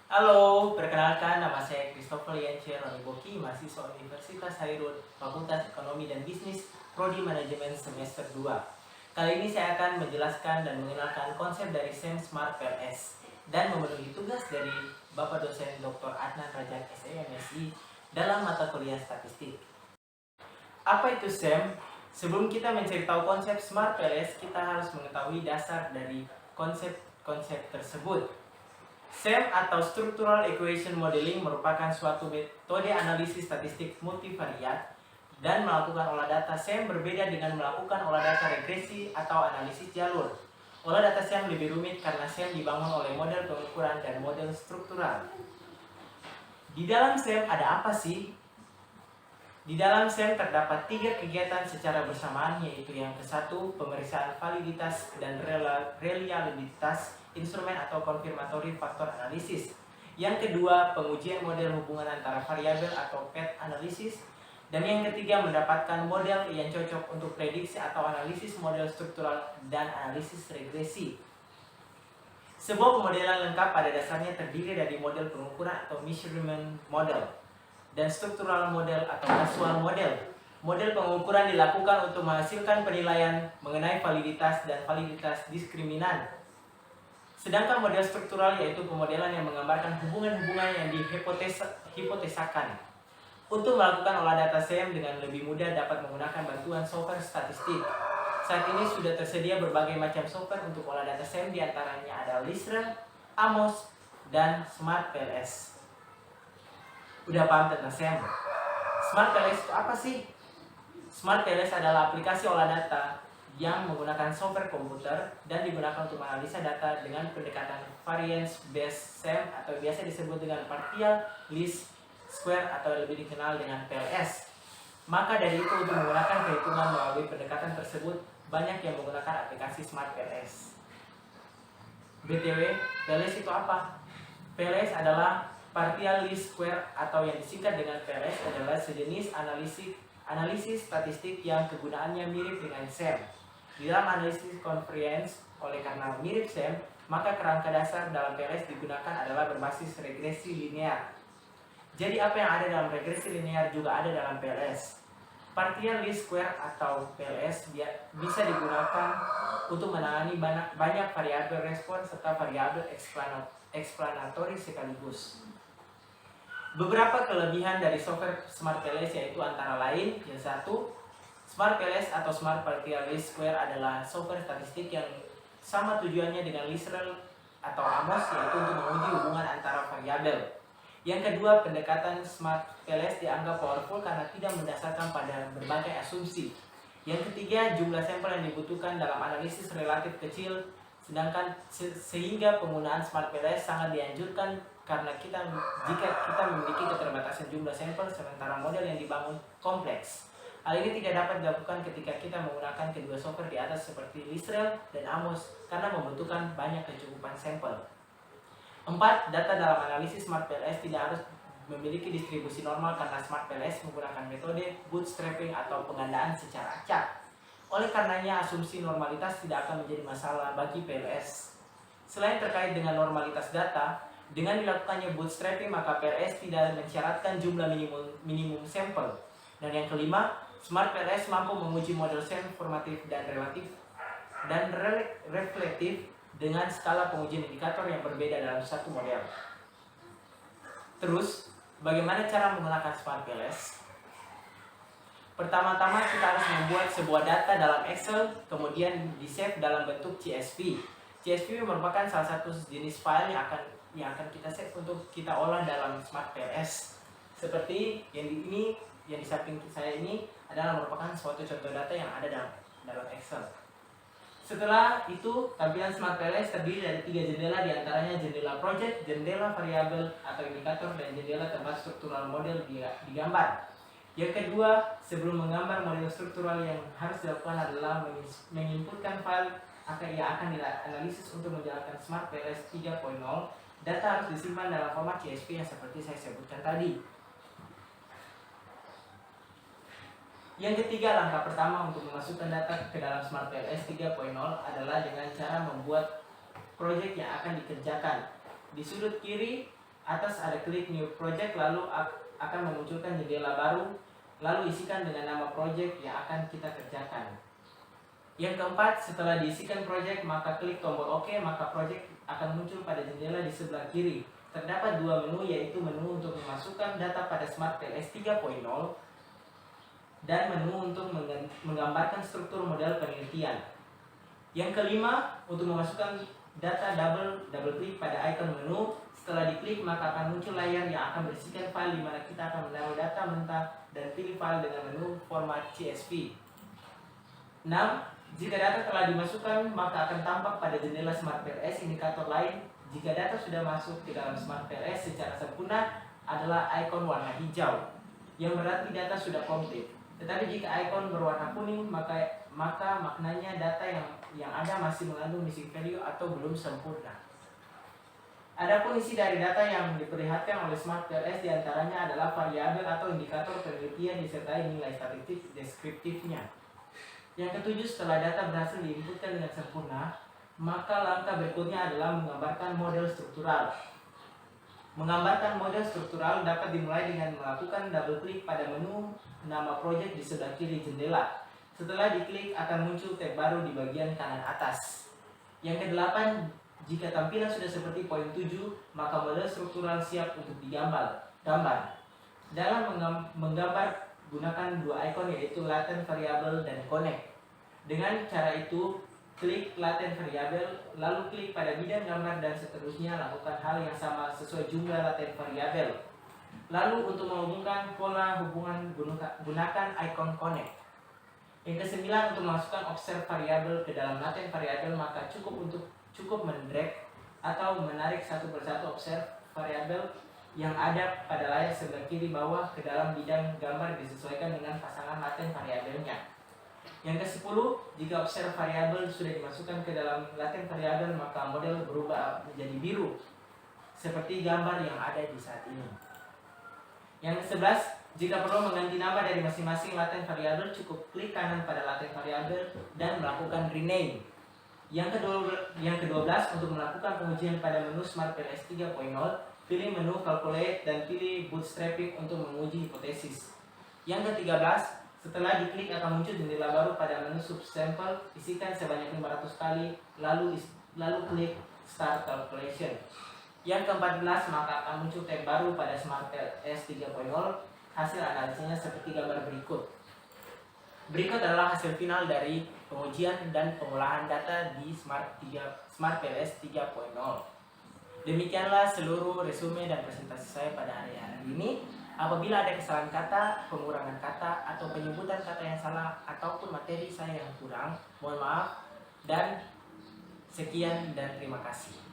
Halo, perkenalkan nama saya Christopher Yance Roniboki, mahasiswa Universitas Hairun, Fakultas Ekonomi dan Bisnis, Prodi Manajemen semester 2. Kali ini saya akan menjelaskan dan mengenalkan konsep dari SEM Smart PLS dan memenuhi tugas dari Bapak dosen Dr. Adnan Rajak SEMSI dalam mata kuliah statistik. Apa itu SEM? Sebelum kita mencari tahu konsep Smart PLS, kita harus mengetahui dasar dari konsep-konsep tersebut. SEM atau Structural Equation Modeling merupakan suatu metode analisis statistik multivariat dan melakukan olah data SEM berbeda dengan melakukan olah data regresi atau analisis jalur. Olah data SEM lebih rumit karena SEM dibangun oleh model pengukuran dan model struktural. Di dalam SEM ada apa sih? Di dalam SEM terdapat 3 kegiatan secara bersamaan, yaitu yang ke-1, pemeriksaan validitas dan reliabilitas instrumen atau konfirmatory faktor analisis. Yang kedua, pengujian model hubungan antara variabel atau PET analisis. Dan yang ketiga, mendapatkan model yang cocok untuk prediksi atau analisis model struktural dan analisis regresi. Sebuah pemodelan lengkap pada dasarnya terdiri dari model pengukuran atau measurement model dan struktural model atau casual model. Model pengukuran dilakukan untuk menghasilkan penilaian mengenai validitas dan validitas diskriminan. Sedangkan model struktural yaitu pemodelan yang menggambarkan hubungan-hubungan yang dihipotesakan. Untuk melakukan olah data SEM dengan lebih mudah dapat menggunakan bantuan software statistik. Saat ini sudah tersedia berbagai macam software untuk olah data SEM, diantaranya ada Lisrel, Amos, dan Smart PLS. Udah paham tentang SEM? Smart PLS itu apa sih? Smart PLS adalah aplikasi olah data yang menggunakan software komputer dan digunakan untuk menganalisa data dengan pendekatan variance based SEM atau biasa disebut dengan partial least square atau lebih dikenal dengan PLS. Maka dari itu, untuk menggunakan perhitungan melalui pendekatan tersebut, banyak yang menggunakan aplikasi Smart PLS. BTW, PLS itu apa? PLS adalah partial least square atau yang disingkat dengan PLS adalah sejenis analisis statistik yang kegunaannya mirip dengan SEM. Di dalam analisis convergence, oleh karena mirip SEM, maka kerangka dasar dalam PLS digunakan adalah berbasis regresi linear. Jadi apa yang ada dalam regresi linear juga ada dalam PLS. Partial least square atau PLS bisa digunakan untuk menangani banyak variabel respon serta variabel explanatory sekaligus. Beberapa kelebihan dari software Smart PLS yaitu antara lain, yang satu, Smart PLS atau Smart Partial Least Square adalah software statistik yang sama tujuannya dengan Lisrel atau Amos, yaitu untuk menguji hubungan antara variabel. Yang kedua, pendekatan Smart PLS dianggap powerful karena tidak mendasarkan pada berbagai asumsi. Yang ketiga, jumlah sampel yang dibutuhkan dalam analisis relatif kecil, sehingga penggunaan Smart PLS sangat dianjurkan karena jika kita memiliki keterbatasan jumlah sampel sementara model yang dibangun kompleks. Hal ini tidak dapat dilakukan ketika kita menggunakan kedua software di atas seperti Lisrel dan Amos karena membutuhkan banyak kecukupan sampel. 4. Data dalam analisis Smart PLS tidak harus memiliki distribusi normal karena Smart PLS menggunakan metode bootstrapping atau pengandaan secara acak. Oleh karenanya, asumsi normalitas tidak akan menjadi masalah bagi PLS. Selain terkait dengan normalitas data, dengan dilakukannya bootstrapping maka PLS tidak mensyaratkan jumlah minimum sampel. Dan yang kelima, Smart PLS mampu menguji model SEM formatif dan reflektif dengan skala pengujian indikator yang berbeda dalam satu model. Terus, bagaimana cara menggunakan Smart PLS? Pertama-tama kita harus membuat sebuah data dalam Excel, kemudian di-save dalam bentuk CSV. CSV merupakan salah satu jenis file yang akan kita save untuk kita olah dalam Smart PLS. Seperti yang di samping saya ini adalah merupakan suatu contoh data yang ada dalam Excel. Setelah itu, tampilan Smart PLS terdiri dari 3 jendela, diantaranya jendela project, jendela variabel atau indikator, dan jendela tempat struktural model digambar. Yang kedua, sebelum menggambar model struktural yang harus dilakukan adalah menginputkan file yang akan dianalisis untuk menjalankan Smart PLS 3.0. Data harus disimpan dalam format CSV yang seperti saya sebutkan tadi. Yang ketiga, langkah pertama untuk memasukkan data ke dalam Smart PLS 3.0 adalah dengan cara membuat proyek yang akan dikerjakan. Di sudut kiri atas ada klik new project, lalu akan memunculkan jendela baru, lalu isikan dengan nama project yang akan kita kerjakan. Yang keempat, setelah diisikan project, maka klik tombol OK, maka project akan muncul pada jendela di sebelah kiri. Terdapat dua menu, yaitu menu untuk memasukkan data pada Smart PLS 3.0 dan menu untuk menggambarkan struktur model penelitian. Yang kelima, untuk memasukkan data double klik pada icon menu. Setelah diklik, maka akan muncul layar yang akan berisikan file di mana kita akan menaruh data mentah dan pilih file dengan menu format CSV. 6. Jika data telah dimasukkan, maka akan tampak pada jendela Smart PLS indikator lain. Jika data sudah masuk ke dalam Smart PLS secara sempurna adalah ikon warna hijau, yang berarti data sudah komplit. Tetapi jika ikon berwarna kuning, maka maknanya data yang ada masih mengandung missing value atau belum sempurna. Adapun isi dari data yang diperlihatkan oleh Smart PLS diantaranya adalah variabel atau indikator penelitian disertai nilai statistik deskriptifnya. Yang ketujuh, setelah data berhasil diinputkan dengan sempurna, maka langkah berikutnya adalah menggambarkan model struktural. Menggambarkan model struktural dapat dimulai dengan melakukan double klik pada menu nama project di sebelah kiri jendela. Setelah diklik, akan muncul tab baru di bagian kanan atas. Yang kedelapan, jika tampilan sudah seperti poin 7, maka model struktural siap untuk digambar. Dalam menggambar, gunakan dua ikon, yaitu latent variable dan connect. Dengan cara itu, klik latent variable, lalu klik pada bidang gambar dan seterusnya lakukan hal yang sama sesuai jumlah latent variable. Lalu untuk menghubungkan pola hubungan gunakan icon connect. Yang kesembilan, untuk memasukkan observe variable ke dalam latent variable, maka cukup mendrag atau menarik satu persatu observe variable yang ada pada layar sebelah kiri bawah ke dalam bidang gambar disesuaikan dengan pasangan latent variabelnya. Yang ke-10, jika observe variable sudah dimasukkan ke dalam latent variable, maka model berubah menjadi biru seperti gambar yang ada di saat ini. Yang ke-11, jika perlu mengganti nama dari masing-masing latent variable, cukup klik kanan pada latent variable dan melakukan rename. Yang ke-12, untuk melakukan pengujian pada menu Smart PLS 3.0, pilih menu calculate dan pilih bootstrapping untuk menguji hipotesis. Yang ke-13, setelah diklik akan muncul jendela baru pada menu subsample, isikan sebanyak 500 kali, lalu klik start calculation. Yang ke-14, maka akan muncul tab baru pada Smart PLS 3.0, hasil analisanya seperti gambar berikut. Berikut adalah hasil final dari pengujian dan pengolahan data di Smart PLS 3.0. Demikianlah seluruh resume dan presentasi saya pada hari ini. Apabila ada kesalahan kata, pengurangan kata, atau penyebutan kata yang salah, ataupun materi saya yang kurang, mohon maaf, dan sekian dan terima kasih.